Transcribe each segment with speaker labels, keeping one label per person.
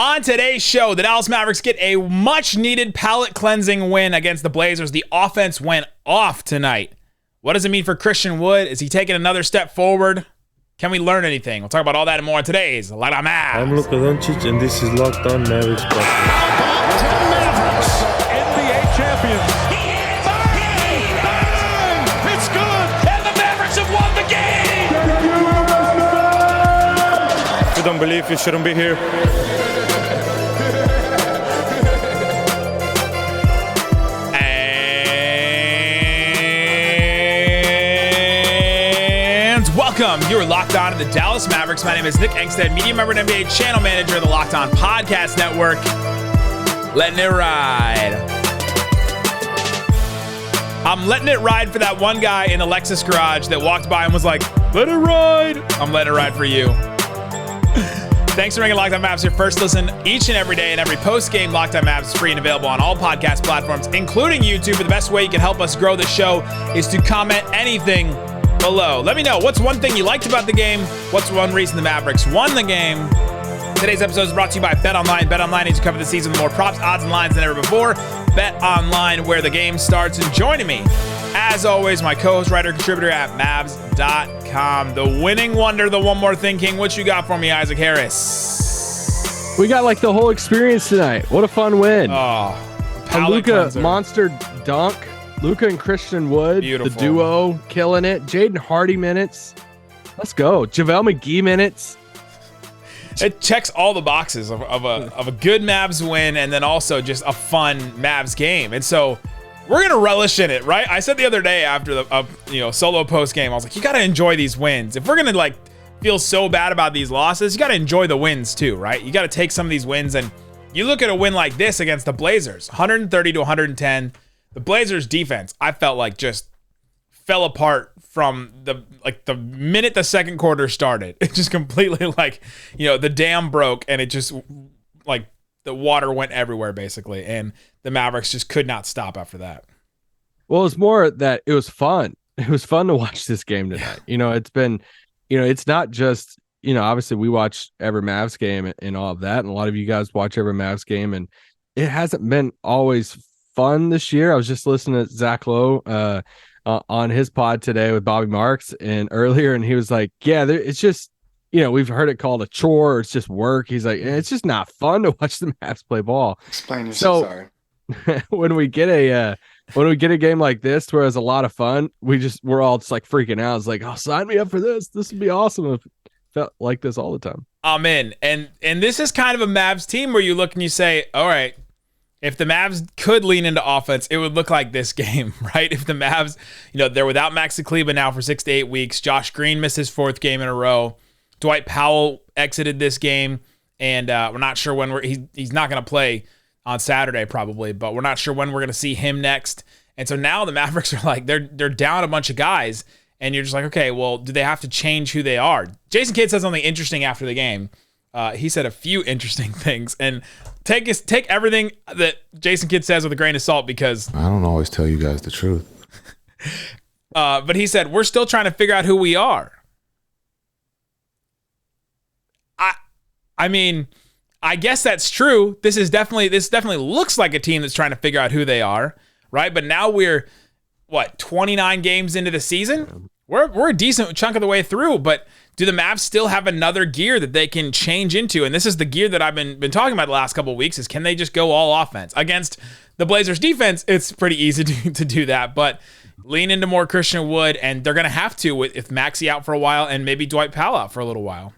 Speaker 1: On today's show, the Dallas Mavericks get a much-needed palate-cleansing win against the Blazers. The offense went off tonight. What does it mean for Christian Wood? Is he taking another step forward? Can we learn anything? We'll talk about all that and more on today's Locked On Mavs.
Speaker 2: I'm Luka Doncic, and this is Locked On Mavericks.
Speaker 3: Mavericks, NBA champions. It's good, and the Mavericks have won the game.
Speaker 2: If you don't believe, you shouldn't be here.
Speaker 1: Welcome. You are locked on to the Dallas Mavericks. My name is Nick Angstadt, media member and NBA channel manager of the Locked On Podcast Network. Letting it ride. I'm letting it ride for that one guy in the Lexus garage that walked by and was like, let it ride. I'm letting it ride for you. Thanks for making Locked On Mavs your first listen each and every day, and every post-game Locked On Mavs is free and available on all podcast platforms, including YouTube. But the best way you can help us grow the show is to comment anything below. Let me know, what's one thing you liked about the game? What's one reason the Mavericks won the game? Today's episode is brought to you by BetOnline. BetOnline needs to cover the season with more props, odds, and lines than ever before. BetOnline, where the game starts. And joining me, as always, my co-host, writer, contributor at Mavs.com, the winning wonder, the one more thing king. What you got for me, Isaac Harris?
Speaker 4: We got like the whole experience tonight. What a fun win.
Speaker 1: Oh,
Speaker 4: a Luka monster dunk. Luka and Christian Wood,
Speaker 1: beautiful.
Speaker 4: The duo, killing it. Jaden Hardy minutes. Let's go. JaVale McGee minutes.
Speaker 1: It checks all the boxes of a good Mavs win, and then also just a fun Mavs game. And so we're gonna relish in it, right? I said the other day after the solo post game, I was like, you gotta enjoy these wins. If we're gonna like feel so bad about these losses, you gotta enjoy the wins too, right? You gotta take some of these wins, and you look at a win like this against the Blazers, 130 to 110. The Blazers defense, I felt like just fell apart from the minute the second quarter started. It just completely the dam broke, and it just like the water went everywhere basically. And the Mavericks just could not stop after that.
Speaker 4: Well, it's more that it was fun. It was fun to watch this game tonight. It's been, it's not just, obviously we watch every Mavs game and all of that. And a lot of you guys watch every Mavs game, and it hasn't been always fun this year. I was just listening to Zach Lowe on his pod today with Bobby Marks and earlier, and he was like, yeah, it's just, we've heard it called a chore, or it's just work. He's like, it's just not fun to watch the Mavs play ball.
Speaker 5: Explain yourself. Sorry.
Speaker 4: when we get a game like this where it's a lot of fun, we're all just like freaking out. It's like, oh, sign me up for this. This would be awesome if it felt like this all the time.
Speaker 1: I'm in. And this is kind of a Mavs team where you look and you say, all right, if the Mavs could lean into offense, it would look like this game, right? If the Mavs, they're without Maxi Kleber now for 6 to 8 weeks. Josh Green missed his fourth game in a row. Dwight Powell exited this game, and we're not sure when he's not going to play on Saturday probably, but we're not sure when we're going to see him next. And so now the Mavericks are like, they're down a bunch of guys, and you're just like, okay, well, do they have to change who they are? Jason Kidd said something interesting after the game. He said a few interesting things, and take everything that Jason Kidd says with a grain of salt, because
Speaker 5: I don't always tell you guys the truth.
Speaker 1: But he said, we're still trying to figure out who we are. I mean, I guess that's true. This definitely looks like a team that's trying to figure out who they are, right? But now we're 29 games into the season? We're a decent chunk of the way through, but do the Mavs still have another gear that they can change into? And this is the gear that I've been talking about the last couple of weeks, is can they just go all offense? Against the Blazers defense, it's pretty easy to do that, but lean into more Christian Wood, and they're going to have to if Maxi out for a while and maybe Dwight Powell out for a little while.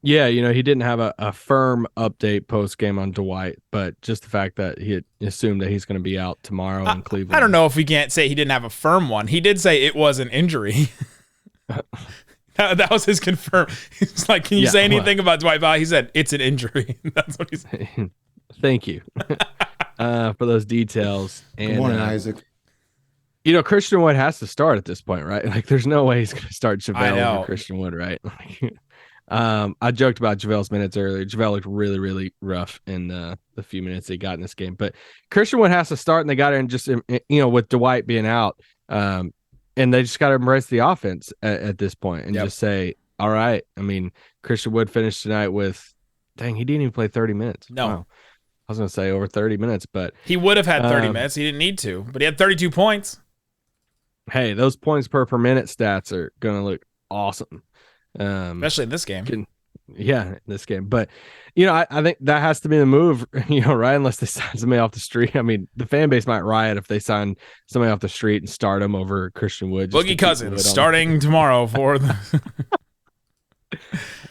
Speaker 4: Yeah, he didn't have a firm update post-game on Dwight, but just the fact that he had assumed that he's going to be out tomorrow in Cleveland.
Speaker 1: I don't know if we can't say he didn't have a firm one. He did say it was an injury. That was his confirm. He's like, can you say anything about Dwight Powell? He said, it's an injury. That's what he said.
Speaker 4: Thank you for those details.
Speaker 5: Good morning, Isaac.
Speaker 4: Christian Wood has to start at this point, right? Like, there's no way he's going to start JaVale over Christian Wood, right? I joked about JaVale's minutes earlier. JaVale looked really, really rough in the few minutes he got in this game. But Christian Wood has to start, and they got in just, with Dwight being out. And they just got to embrace the offense at this point and just say, all right. I mean, Christian Wood finished tonight with Dang, he didn't even play 30 minutes.
Speaker 1: No.
Speaker 4: Wow. I was going to say over 30 minutes, but
Speaker 1: he would have had 30 minutes. He didn't need to, but he had 32 points.
Speaker 4: Hey, those points per minute stats are going to look awesome.
Speaker 1: Especially in this game.
Speaker 4: In this game. But, I think that has to be the move, right? Unless they sign somebody off the street. I mean, the fan base might riot if they sign somebody off the street and start him over Christian Wood.
Speaker 1: Boogie Cousins starting tomorrow for the...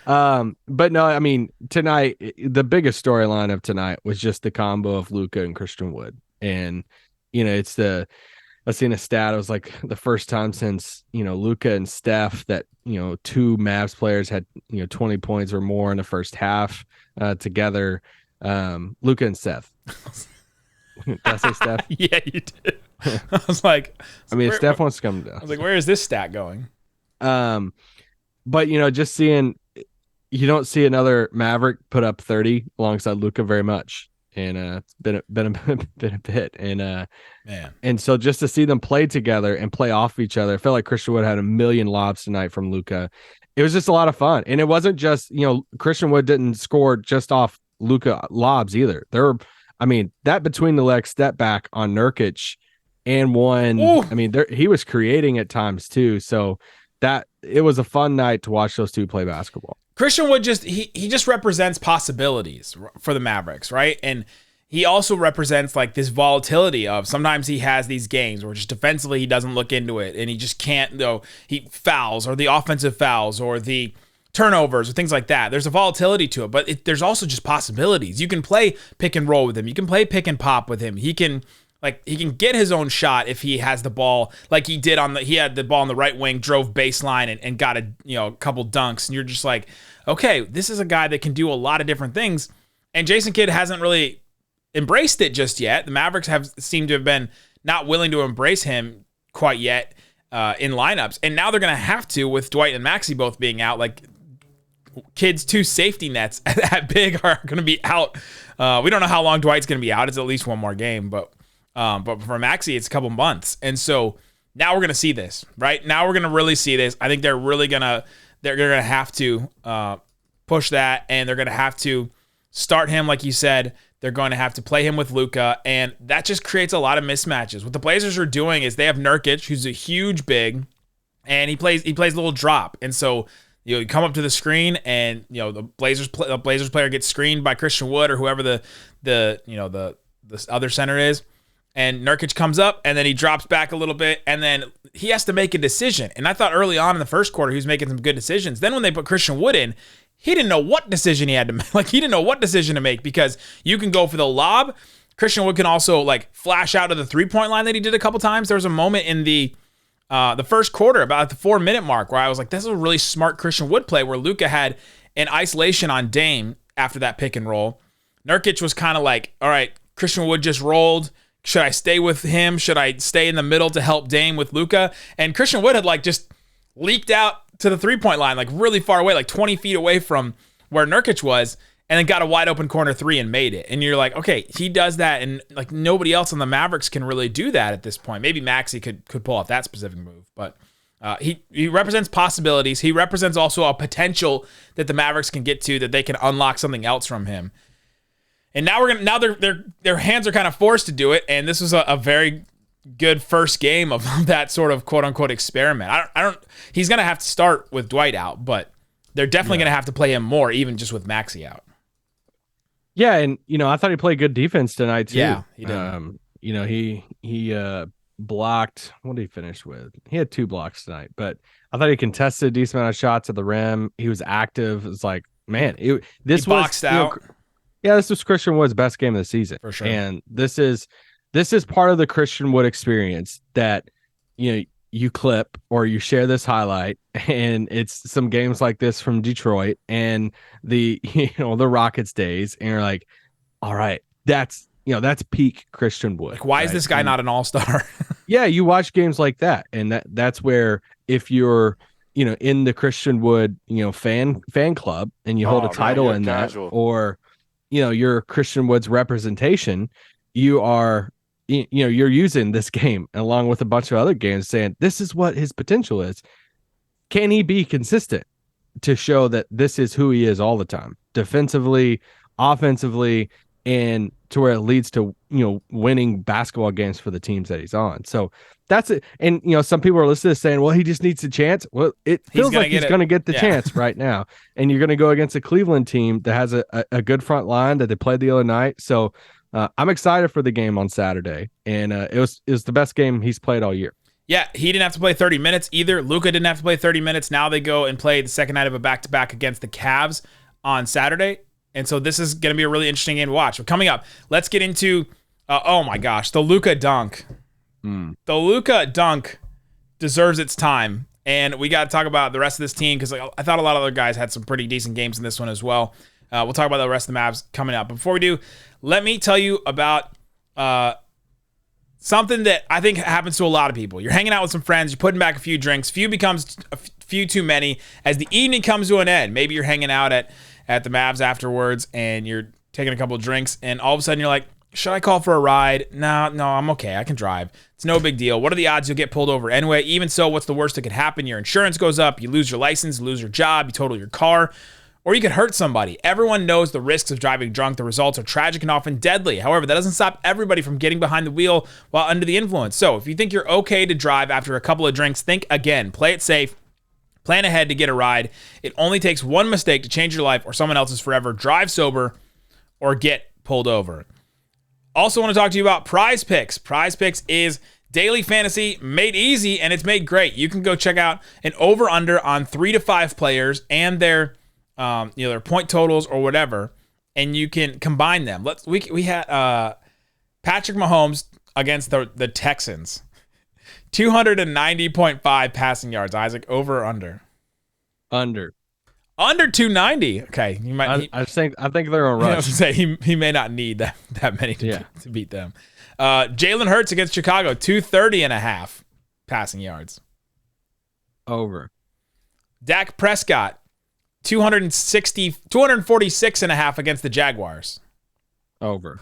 Speaker 4: But no, I mean, tonight, the biggest storyline of tonight was just the combo of Luka and Christian Wood. And, I seen a stat. It was like the first time since, Luka and Steph that, two Mavs players had, 20 points or more in the first half together. Luka and Steph. Did I say Steph?
Speaker 1: Yeah, you did. I was like,
Speaker 4: if Steph wants to come down.
Speaker 1: I was like, where is this stat going?
Speaker 4: But, just seeing, you don't see another Maverick put up 30 alongside Luka very much. And it's been a bit. And
Speaker 1: man.
Speaker 4: And so just to see them play together and play off each other, I felt like Christian Wood had a million lobs tonight from Luka. It was just a lot of fun. And it wasn't just, Christian Wood didn't score just off Luka lobs either. That between the leg step back on Nurkic and one,
Speaker 1: Ooh.
Speaker 4: He was creating at times too. So that it was a fun night to watch those two play basketball.
Speaker 1: Christian Wood he just represents possibilities for the Mavericks, right? And he also represents like this volatility of sometimes he has these games where just defensively he doesn't look into it and he just can't, he fouls or the offensive fouls or the turnovers or things like that. There's a volatility to it, but there's also just possibilities. You can play pick and roll with him. You can play pick and pop with him. He can get his own shot if he has the ball, like he did he had the ball on the right wing, drove baseline and got a couple dunks. And you're just like, okay, this is a guy that can do a lot of different things. And Jason Kidd hasn't really embraced it just yet. The Mavericks seemed to have been not willing to embrace him quite yet in lineups. And now they're going to have to with Dwight and Maxi both being out. Like Kidd's two safety nets at big are going to be out. We don't know how long Dwight's going to be out. It's at least one more game, but for Maxi, it's a couple months. And so now we're going to see this, right? Now we're going to really see this. I think they're going to have to push that, and they're going to have to start him, like you said. They're going to have to play him with Luka, and that just creates a lot of mismatches. What the Blazers are doing is they have Nurkic, who's a huge big, and he plays a little drop. And so you come up to the screen, and the Blazers player gets screened by Christian Wood or whoever the other center is. And Nurkic comes up, and then he drops back a little bit, and then he has to make a decision. And I thought early on in the first quarter he was making some good decisions. Then when they put Christian Wood in, he didn't know what decision he had to make. Like, he didn't know what decision to make because you can go for the lob. Christian Wood can also, flash out of the three-point line that he did a couple times. There was a moment in the first quarter, about the 4-minute mark, where I was like, this is a really smart Christian Wood play where Luka had an isolation on Dame after that pick and roll. Nurkic was kind of like, all right, Christian Wood just rolled. Should I stay with him? Should I stay in the middle to help Dame with Luka? And Christian Wood had just leaked out to the three-point line, really far away, 20 feet away from where Nurkic was, and then got a wide open corner three and made it. And you're like, okay, he does that, and nobody else on the Mavericks can really do that at this point. Maybe Maxi could pull off that specific move, but he represents possibilities. He represents also a potential that the Mavericks can get to, that they can unlock something else from him. And now their hands are kind of forced to do it, and this was a very good first game of that sort of quote unquote experiment. He's gonna have to start with Dwight out, but they're definitely gonna have to play him more, even just with Maxi out.
Speaker 4: Yeah, and I thought he played good defense tonight too.
Speaker 1: Yeah, he did.
Speaker 4: He blocked. What did he finish with? He had 2 blocks tonight, but I thought he contested a decent amount of shots at the rim. He was active. It was like, man, this
Speaker 1: he boxed out.
Speaker 4: This was Christian Wood's best game of the season.
Speaker 1: For sure.
Speaker 4: And this is part of the Christian Wood experience that, you clip or you share this highlight, and it's some games like this from Detroit and the Rockets days. And you're like, all right, that's peak Christian Wood.
Speaker 1: Why is this guy not an all-star?
Speaker 4: Yeah. You watch games like that. And that's where, if you're, in the Christian Wood, fan club, and you hold a title in casual. That, or, your Christian Wood's representation, you're using this game along with a bunch of other games saying, this is what his potential is. Can he be consistent? to show that this is who he is all the time, defensively, offensively, and to where it leads to, winning basketball games for the teams that he's on. So that's it. And, some people are listening to this saying, well, he just needs a chance. Well, it feels like he's going to get the chance right now. And you're going to go against a Cleveland team that has a good front line that they played the other night. So I'm excited for the game on Saturday. And it was the best game he's played all year.
Speaker 1: Yeah, he didn't have to play 30 minutes either. Luka didn't have to play 30 minutes. Now they go and play the second night of a back-to-back against the Cavs on Saturday. And so this is going to be a really interesting game to watch. But coming up, let's get into, oh my gosh, the Luka dunk. The Luka dunk deserves its time. And we got to talk about the rest of this team because I thought a lot of other guys had some pretty decent games in this one as well. We'll talk about the rest of the Mavs coming up. But before we do, let me tell you about something that I think happens to a lot of people. You're hanging out with some friends, you're putting back a few drinks, few becomes a few too many. As the evening comes to an end, maybe you're hanging out at the Mavs afterwards and you're taking a couple of drinks and all of a sudden you're like, should I call for a ride? No, I'm okay. I can drive. It's no big deal. What are the odds you'll get pulled over anyway? Even so, what's the worst that could happen? Your insurance goes up, you lose your license, you lose your job, you total your car, or you could hurt somebody. Everyone knows the risks of driving drunk. The results are tragic and often deadly. However, that doesn't stop everybody from getting behind the wheel while under the influence. So if you think you're okay to drive after a couple of drinks, think again. Play it safe. Plan ahead to get a ride. It only takes one mistake to change your life or someone else's forever. Drive sober or get pulled over. Also want to talk to you about Prize Picks. Prize Picks is daily fantasy made easy, and it's made great. You can go check out an over-under on 3 to 5 players and their their point totals or whatever, and you can combine them. We had Patrick Mahomes against the Texans. 290.5 passing yards. Isaac, over or under?
Speaker 4: Under
Speaker 1: 290. Okay, you might.
Speaker 4: I think they're on rush.
Speaker 1: Say he may not need that many to beat them. Jalen Hurts against Chicago, 230.5 passing yards.
Speaker 4: Over.
Speaker 1: Dak Prescott, 246.5 against the Jaguars.
Speaker 4: Over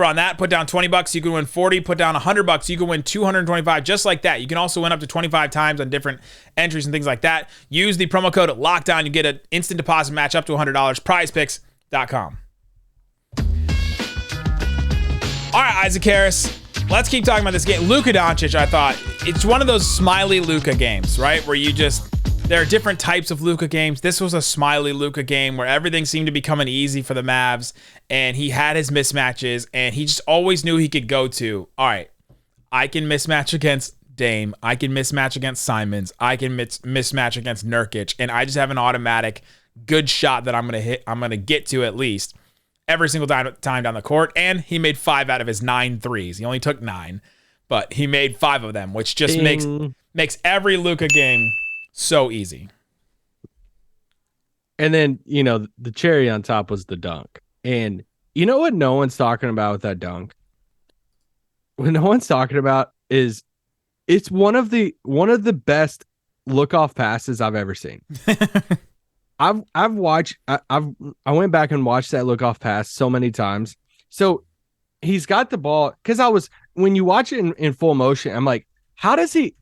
Speaker 1: on that. Put down $20, you can win 40. Put down $100, you can win 225. Just like that. You can also win up to 25 times on different entries and things like that. Use the promo code LOCKDOWN. You get an instant deposit match up to $100. PrizePicks.com. All right, Isaac Harris. Let's keep talking about this game. Luka Doncic, I thought, it's one of those smiley Luka games, right? Where there are different types of Luka games. This was a smiley Luka game where everything seemed to be coming easy for the Mavs, and he had his mismatches, and he just always knew he could go to, all right, I can mismatch against Dame. I can mismatch against Simons. I can mismatch against Nurkic, and I just have an automatic good shot that I'm going to get to at least every single time down the court, and he made 5 out of his 9 threes. He only took 9, but he made 5 of them, which just makes every Luka game so easy.
Speaker 4: And then, the cherry on top was the dunk. And you know what no one's talking about with that dunk? What no one's talking about is it's one of the best look-off passes I've ever seen. I went back and watched that look-off pass so many times. So he's got the ball, because when you watch it in full motion, I'm like, how did he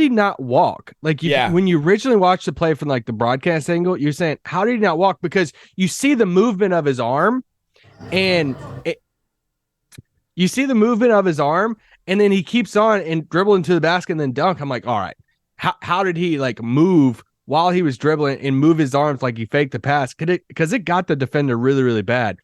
Speaker 4: not walk? Like, when you originally watched the play from like the broadcast angle, you're saying, how did he not walk? Because you see the movement of his arm, and then he keeps on and dribble into the basket and then dunk. I'm like, all right, how did he like move while he was dribbling and move his arms like he faked the pass? Because it got the defender really, really bad.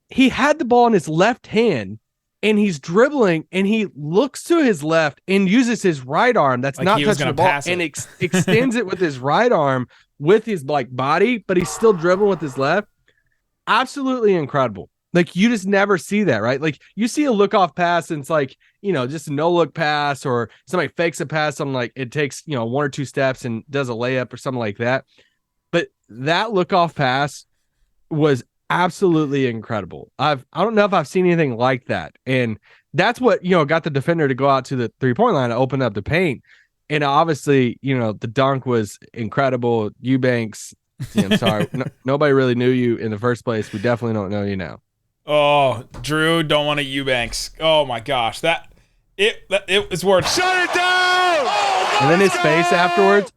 Speaker 4: He had the ball in his left hand, and he's dribbling, and he looks to his left and uses his right arm that's like not touching the ball and extends it with his right arm with his like body, but he's still dribbling with his left. Absolutely incredible. Like, you just never see that, right? Like, you see a look-off pass, and it's like, just a no-look pass, or somebody fakes a pass, something like it takes, 1 or 2 steps and does a layup or something like that. But that look-off pass was absolutely incredible. I don't know if I've seen anything like that. And that's what, got the defender to go out to the 3-point line to open up the paint. And obviously, the dunk was incredible. Eubanks, I'm sorry. Nobody really knew you in the first place. We definitely don't know you now.
Speaker 1: Oh, Drew, don't want a Eubanks. Oh my gosh. It was worth.
Speaker 3: Shut it down!
Speaker 4: And then his face afterwards.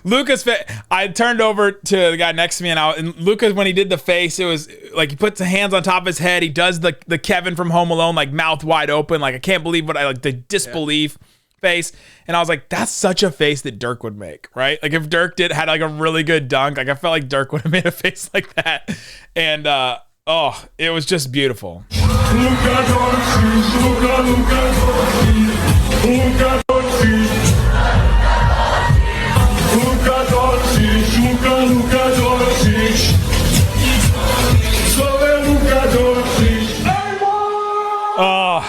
Speaker 1: Luka's I turned over to the guy next to me, and Luka, when he did the face, it was like he puts the hands on top of his head. He does the Kevin from Home Alone, like mouth wide open, like I can't believe what I like, the disbelief face. And I was like, that's such a face that Dirk would make, right? Like if Dirk had like a really good dunk, like I felt like Dirk would have made a face like that. And it was just beautiful.
Speaker 3: Luka Doncic, Luka Doncic, Luka Doncic. Luka Doncic, Luka Doncic. Luka Doncic.
Speaker 1: Oh,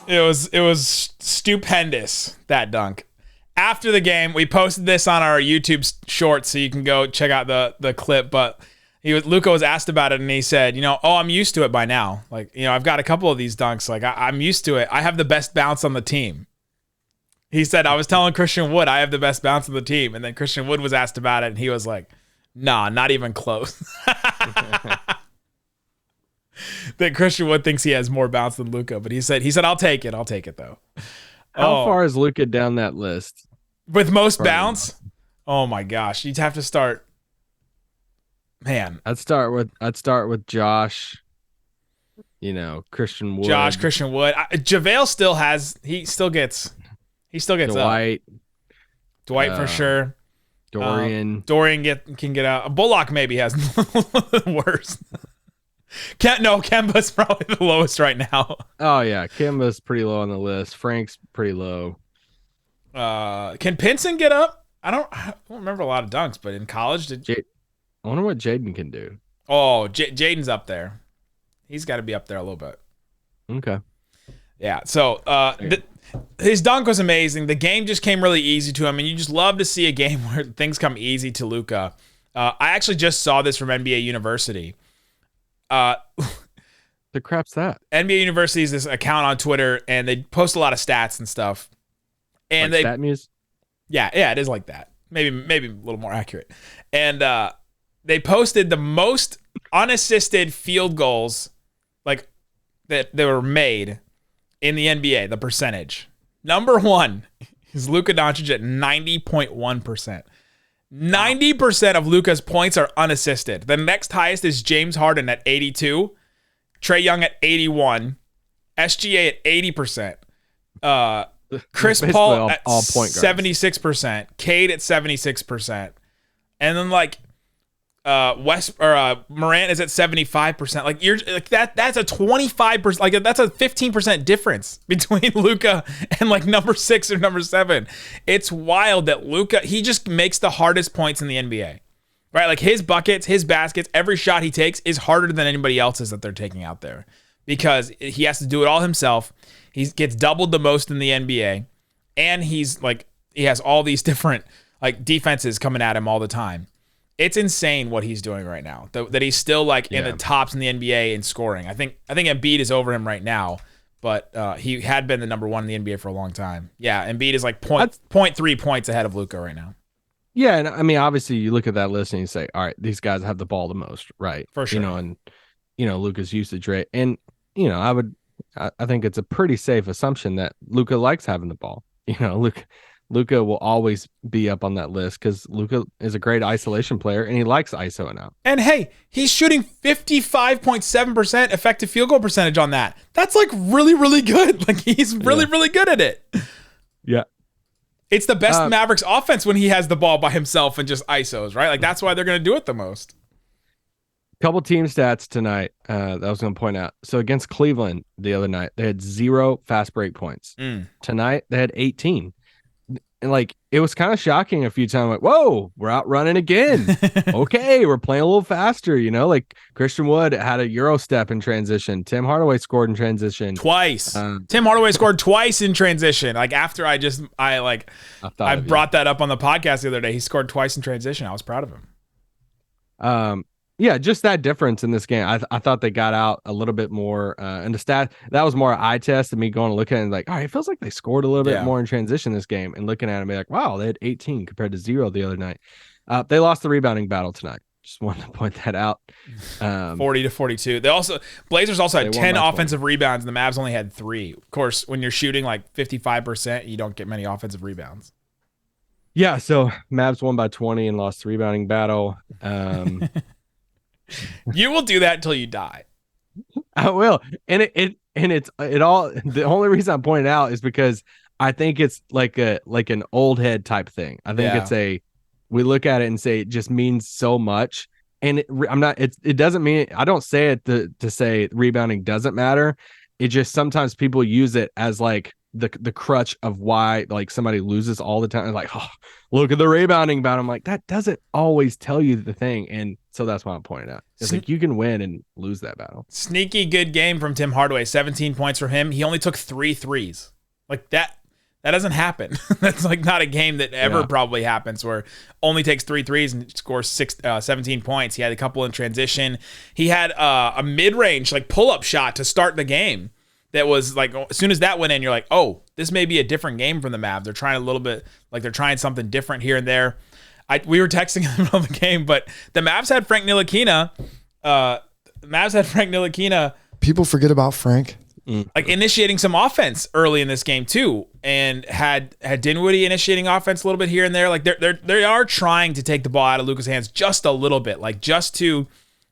Speaker 1: it was stupendous, that dunk. After the game, we posted this on our YouTube shorts, so you can go check out the clip. But Luka was asked about it, and he said, I'm used to it by now. Like, I've got a couple of these dunks. Like, I'm used to it. I have the best bounce on the team. He said, I was telling Christian Wood I have the best bounce on the team. And then Christian Wood was asked about it, and he was like, nah, not even close. That Christian Wood thinks he has more bounce than Luka. But he said, I'll take it. I'll take it, though.
Speaker 4: How far is Luka down that list?
Speaker 1: With most bounce? Oh, my gosh. You'd have to start. Man.
Speaker 4: I'd start with Josh, Christian Wood.
Speaker 1: Josh, Christian Wood. JaVale he still gets
Speaker 4: Dwight.
Speaker 1: Dwight for sure.
Speaker 4: Dorian.
Speaker 1: Dorian can get out. Bullock maybe has worse. Kemba's probably the lowest right now.
Speaker 4: Oh yeah, Kemba's pretty low on the list. Frank's pretty low.
Speaker 1: Can Pinson get up? I don't remember a lot of dunks, but in college
Speaker 4: I wonder what Jaden can do.
Speaker 1: Oh, Jaden's up there. He's got to be up there a little bit.
Speaker 4: Okay.
Speaker 1: Yeah. So his dunk was amazing. The game just came really easy to him, and you just love to see a game where things come easy to Luka. I actually just saw this from NBA University.
Speaker 4: The crap's that?
Speaker 1: NBA University is this account on Twitter, and they post a lot of stats and stuff. And
Speaker 4: like stat muse?
Speaker 1: Yeah, it is like that. Maybe a little more accurate. And they posted the most unassisted field goals like that were made in the NBA, the percentage. Number 1 is Luka Doncic at 90.1%. 90% of Luka's points are unassisted. The next highest is James Harden at 82, Trae Young at 81, SGA at 80%, Chris Paul at all point 76%, Cade at 76%, and then like Morant is at 75%. Like you're like that's a 25%, like that's a 15% difference between Luka and like number 6 or number 7. It's wild that Luka, he just makes the hardest points in the NBA. Right? Like his buckets, his baskets, every shot he takes is harder than anybody else's that they're taking out there because he has to do it all himself. He gets doubled the most in the NBA, and he has all these different like defenses coming at him all the time. It's insane what he's doing right now. That he's still like in the tops in the NBA in scoring. I think Embiid is over him right now, but he had been the number 1 in the NBA for a long time. Yeah, Embiid is like 0.3 points ahead of Luka right now.
Speaker 4: Yeah, and I mean, obviously, you look at that list and you say, all right, these guys have the ball the most, right?
Speaker 1: For sure.
Speaker 4: And Luka's usage rate, and I think it's a pretty safe assumption that Luka likes having the ball. Luka will always be up on that list because Luka is a great isolation player and he likes ISOing out.
Speaker 1: And hey, he's shooting 55.7% effective field goal percentage on that. That's like really, really good. Like he's really, really good at it.
Speaker 4: Yeah.
Speaker 1: It's the best Mavericks offense when he has the ball by himself and just ISOs, right? Like that's why they're going to do it the most.
Speaker 4: Couple team stats tonight that I was going to point out. So against Cleveland the other night, they had 0 fast break points. Tonight, they had 18. And like it was kind of shocking a few times. Like, whoa, we're out running again. Okay, we're playing a little faster. Like Christian Wood had a Euro step in transition. Tim Hardaway scored in transition
Speaker 1: twice. Tim Hardaway scored twice in transition. Like after I brought that up on the podcast the other day. He scored twice in transition. I was proud of him.
Speaker 4: Yeah, just that difference in this game. I thought they got out a little bit more. And the stat, that was more eye test than me going to look at it and like, all right, it feels like they scored a little bit more in transition this game. And looking at it and be like, wow, they had 18 compared to 0 the other night. They lost the rebounding battle tonight. Just wanted to point that out.
Speaker 1: 40-42. Blazers also had 10 offensive rebounds, and the Mavs only had 3. Of course, when you're shooting like 55%, you don't get many offensive rebounds.
Speaker 4: Yeah, so Mavs won by 20 and lost the rebounding battle.
Speaker 1: You will do that until you die.
Speaker 4: I will. And it all, the only reason I'm pointing out is because I think it's like an old head type thing. I think we look at it and say it just means so much. And it doesn't mean, I don't say it to say rebounding doesn't matter. It just sometimes people use it as like the crutch of why like somebody loses all the time. Like, oh, look at the rebounding battle. I'm like, that doesn't always tell you the thing. And so that's why I'm pointing out. It's like you can win and lose that battle.
Speaker 1: Sneaky good game from Tim Hardaway. 17 points for him. He only took 3 threes. Like that doesn't happen. That's like not a game that ever probably happens where only takes 3 threes and scores 17 points. He had a couple in transition. He had a mid-range like pull-up shot to start the game. That was like, as soon as that went in, you're like, oh, this may be a different game from the Mavs. They're trying a little bit, like they're trying something different here and there. We were texting in the middle of the game, but the Mavs had Frank Ntilikina.
Speaker 5: People forget about Frank.
Speaker 1: Like initiating some offense early in this game too, and had Dinwiddie initiating offense a little bit here and there. Like they are trying to take the ball out of Luka's hands just a little bit, like just to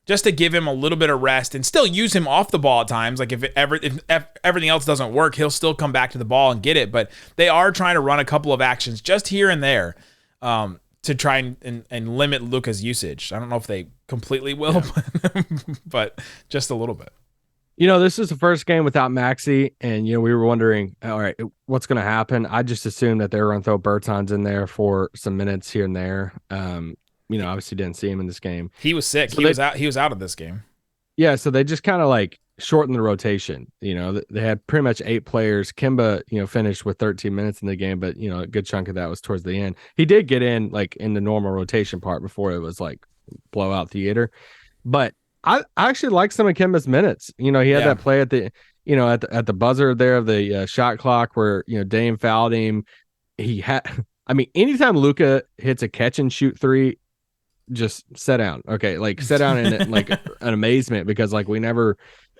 Speaker 1: give him a little bit of rest and still use him off the ball at times. Like if everything else doesn't work, he'll still come back to the ball and get it. But they are trying to run a couple of actions just here and there to try and limit Luka's usage. I don't know if they completely will, but just a little bit.
Speaker 4: This is the first game without Maxi, and we were wondering, all right, what's going to happen? I just assumed that they were going to throw Bertans in there for some minutes here and there. Obviously didn't see him in this game.
Speaker 1: He was sick.
Speaker 4: So
Speaker 1: he was out of this game.
Speaker 4: Yeah, so they just kind of like shortened the rotation. They had pretty much 8 players. Kemba, finished with 13 minutes in the game, but a good chunk of that was towards the end. He did get in like in the normal rotation part before it was like blowout theater. But I actually like some of Kemba's minutes. He had that play at the at the buzzer there of the shot clock where Dame fouled him. He had, anytime Luka hits a catch and shoot 3, just sit down. Okay, like sit down in like an amazement because like we never,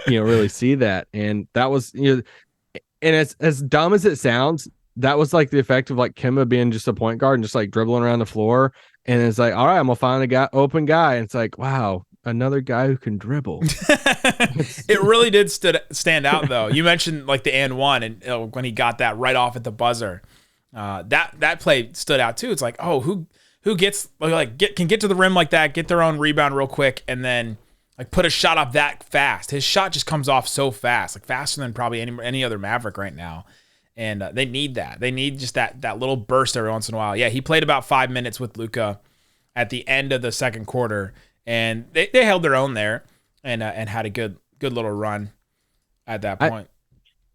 Speaker 4: really see that. And that was and as dumb as it sounds, that was like the effect of like Kemba being just a point guard and just like dribbling around the floor. And it's like, all right, I'm gonna find a open guy. And it's like, wow, another guy who can dribble.
Speaker 1: It really did stand out though. You mentioned like the and one, and when he got that right off at the buzzer, that play stood out too. It's like, oh, who gets can get to the rim like that, get their own rebound real quick, and then like put a shot up that fast. His shot just comes off so fast, like faster than probably any other Maverick right now. And they need that. They need just that little burst every once in a while. Yeah, he played about 5 minutes with Luka at the end of the second quarter, and they held their own there and had a good little run at that point.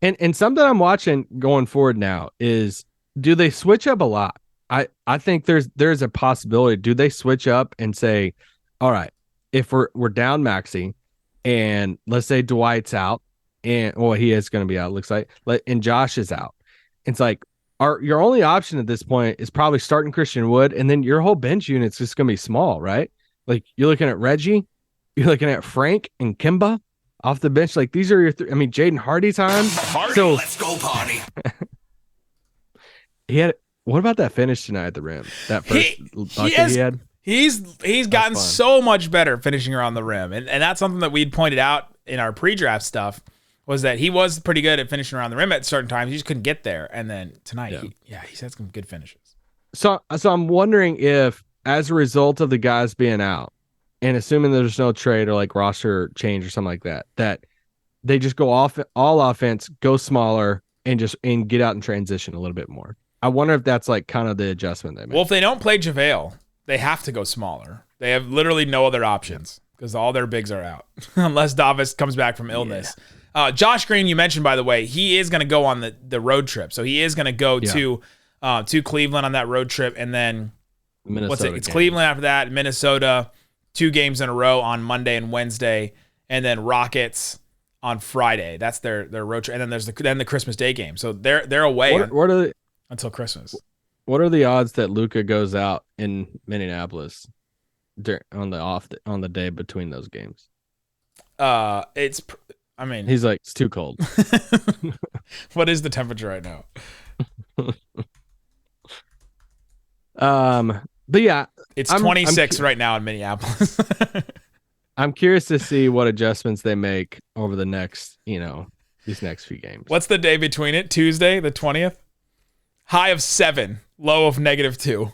Speaker 4: And something I'm watching going forward now is, do they switch up a lot? I think there's a possibility. Do they switch up and say, all right, if we're down Maxi, and let's say Dwight's out, and he is going to be out, looks like, and Josh is out. It's like your only option at this point is probably starting Christian Wood, and then your whole bench unit's just going to be small, right? Like you're looking at Reggie, you're looking at Frank and Kemba off the bench. Like these are your Jaden Hardy time. So let's go party. What about that finish tonight at the rim? That first bucket he had?
Speaker 1: He's gotten so much better finishing around the rim. And that's something that we'd pointed out in our pre-draft stuff, was that he was pretty good at finishing around the rim at certain times. He just couldn't get there. And then tonight, he's had some good finishes.
Speaker 4: So I'm wondering if, as a result of the guys being out, and assuming there's no trade or like roster change or something like that, that they just go off all offense, go smaller, and get out and transition a little bit more. I wonder if that's like kind of the adjustment they made.
Speaker 1: Well, if they don't play JaVale, they have to go smaller. They have literally no other options because all their bigs are out unless Davis comes back from illness. Yeah. Josh Green, you mentioned, by the way, he is going to go on the road trip. So he is going to go to Cleveland on that road trip, and then
Speaker 4: Minnesota.
Speaker 1: It's Cleveland after that, Minnesota, 2 games in a row on Monday and Wednesday, and then Rockets on Friday. That's their road trip, and then there's the Christmas Day game. So they're away until Christmas.
Speaker 4: What are the odds that Luka goes out in Minneapolis on the day between those games?
Speaker 1: He's
Speaker 4: like, it's too cold.
Speaker 1: What is the temperature right now?
Speaker 4: But yeah,
Speaker 1: It's
Speaker 4: I'm
Speaker 1: 26 right now in Minneapolis.
Speaker 4: I'm curious to see what adjustments they make over the next, these next few games.
Speaker 1: What's the day between it? Tuesday, the 20th? High of 7, low of -2.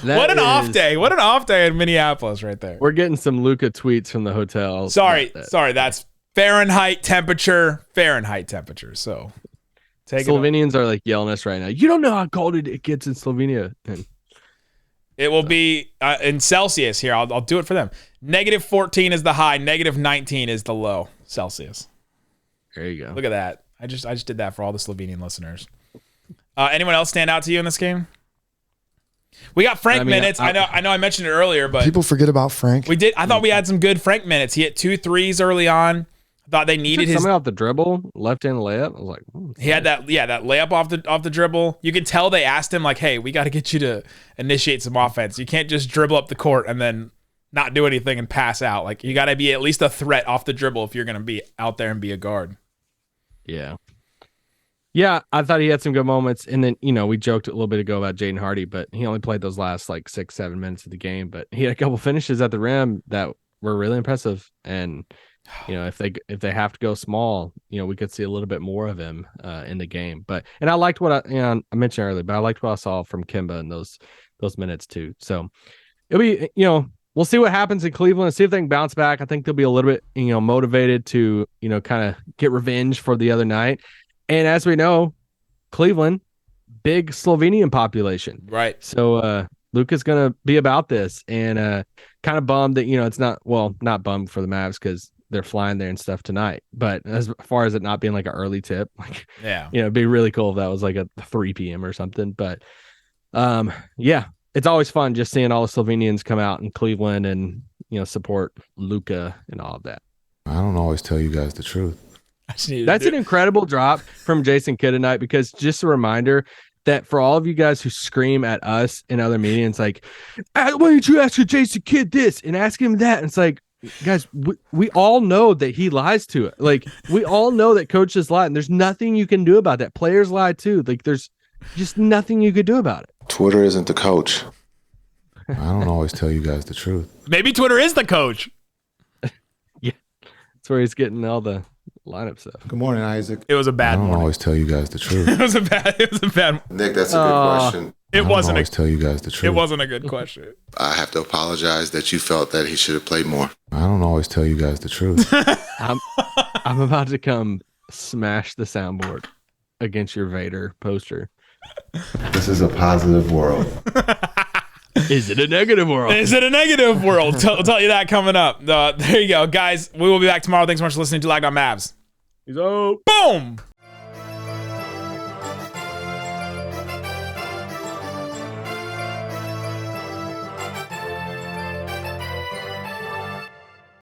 Speaker 1: What an off day. What an off day in Minneapolis right there.
Speaker 4: We're getting some Luka tweets from the hotel.
Speaker 1: Sorry, that's Fahrenheit temperature. So take
Speaker 4: Slovenians are like yelling at us right now. You don't know how cold it gets in Slovenia. And
Speaker 1: it will be in Celsius here. I'll do it for them. -14 is the high. -19 is the low Celsius.
Speaker 4: There you go.
Speaker 1: Look at that. I just did that for all the Slovenian listeners. Anyone else stand out to you in this game? We got Frank minutes. I know I mentioned it earlier, but
Speaker 5: people forget about Frank.
Speaker 1: We did. I thought we had some good Frank minutes. He hit 2 threes early on. I thought they needed his
Speaker 4: something off the dribble, left-hand layup. I was like,
Speaker 1: he had that layup off the dribble. You could tell they asked him like, "Hey, we got to get you to initiate some offense. You can't just dribble up the court and then not do anything and pass out. Like you got to be at least a threat off the dribble if you're going to be out there and be a guard."
Speaker 4: Yeah. Yeah, I thought he had some good moments. And then, we joked a little bit ago about Jaden Hardy, but he only played those last 6-7 minutes of the game. But he had a couple finishes at the rim that were really impressive. And, if they have to go small, we could see a little bit more of him in the game. And I liked what I mentioned earlier, but I liked what I saw from Kemba in those minutes too. So it'll be, we'll see what happens in Cleveland and see if they can bounce back. I think they'll be a little bit, motivated to, kind of get revenge for the other night. And as we know, Cleveland, big Slovenian population.
Speaker 1: Right.
Speaker 4: So Luka's going to be about this and kind of bummed that, it's not bummed for the Mavs because they're flying there and stuff tonight. But as far as it not being like an early tip, it'd be really cool if that was like a 3 p.m. or something. But it's always fun just seeing all the Slovenians come out in Cleveland and, support Luka and all of that.
Speaker 6: I don't always tell you guys the truth.
Speaker 4: That's an incredible drop from Jason Kidd tonight, because just a reminder that for all of you guys who scream at us in other meetings, like, why don't you ask Jason Kidd this and ask him that? And it's like, guys, we all know that he lies to it. Like, we all know that coaches lie, and there's nothing you can do about that. Players lie too. Like, there's just nothing you could do about it.
Speaker 6: Twitter isn't the coach. I don't always tell you guys the truth.
Speaker 1: Maybe Twitter is the coach.
Speaker 4: Yeah, that's where he's getting all the lineup stuff.
Speaker 6: Good morning, Isaac.
Speaker 1: It was a bad
Speaker 6: morning. I don't always tell you guys the truth. It was a bad. Nick, that's a good question.
Speaker 1: It wasn't.
Speaker 6: Always tell you guys the truth.
Speaker 1: It wasn't a good question.
Speaker 6: I have to apologize that you felt that he should have played more. I don't always tell you guys the truth.
Speaker 4: I'm about to come smash the soundboard against your Vader poster.
Speaker 6: This is a positive world.
Speaker 4: Is it a negative world?
Speaker 1: Is it a negative world? I'll tell you that coming up. There you go, guys. We will be back tomorrow. Thanks so much for listening to Locked On Mavs.
Speaker 4: He's out.
Speaker 1: Boom.